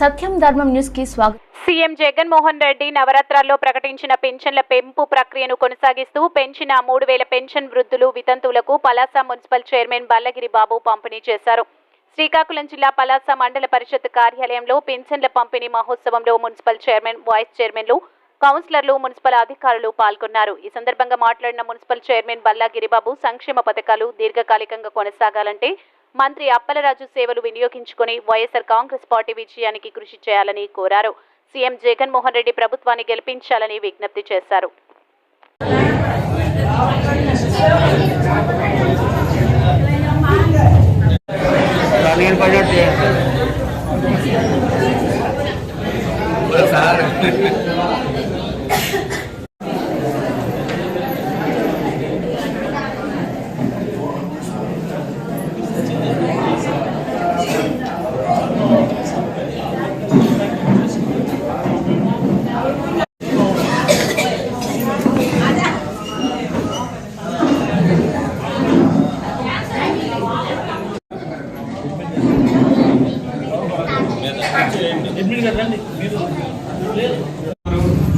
సత్యం ధర్మం న్యూస్ కి స్వాగతం. సీఎం జగన్మోహన్ రెడ్డి నవరాత్రాల్లో ప్రకటించిన పెన్షన్ల పెంపు ప్రక్రియను కొనసాగిస్తూ పెంచిన 3000 పెన్షన్ వృద్ధులు వితంతువులకు పలాస మున్సిపల్ చైర్మన్ బల్లగిరి బాబు పంపిణీ చేశారు. శ్రీకాకుళం జిల్లా పలాస మండల పరిషత్ కార్యాలయంలో పెన్షన్ల పంపిణీ మహోత్సవంలో మున్సిపల్ చైర్మన్, వైస్ చైర్మన్లు, కౌన్సిలర్లు, మున్సిపల్ అధికారులు పాల్గొన్నారు. ఈ సందర్భంగా మాట్లాడిన మున్సిపల్ చైర్మన్ బల్లగిరి బాబు సంక్షేమ పథకాలు దీర్ఘకాలికంగా కొనసాగాలంటే మంత్రి అప్పలరాజు సేవలు వినియోగించుకుని వైఎస్ఆర్ కాంగ్రెస్ పార్టీ విజయానికి కృషి చేయాలని కోరారు. సీఎం జగన్మోహన్ రెడ్డి ప్రభుత్వాన్ని గెలిపించాలని విజ్ఞప్తి చేశారు.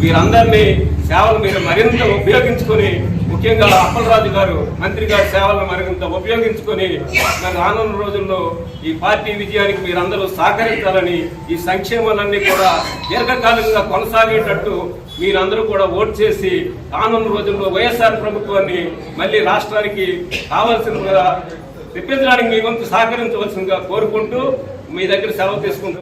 వీరందరినీ సేవలు మీరు మరింత ఉపయోగించుకొని, ముఖ్యంగా అప్పలరాజు గారు మంత్రి గారి సేవలను మరింత ఉపయోగించుకొని రానున్న రోజుల్లో ఈ పార్టీ విజయానికి మీరందరూ సహకరించాలని, ఈ సంక్షేమాలన్నీ కూడా దీర్ఘకాలంగా కొనసాగేటట్టు మీరందరూ కూడా ఓటు చేసి రానున్న రోజుల్లో వైఎస్ఆర్ ప్రభుత్వాన్ని మళ్ళీ రాష్ట్రానికి కావాల్సినగా తెప్పించడానికి మీ వంతు సహకరించవలసిందిగా కోరుకుంటూ మీ దగ్గర సెలవు తీసుకుంటున్నాను.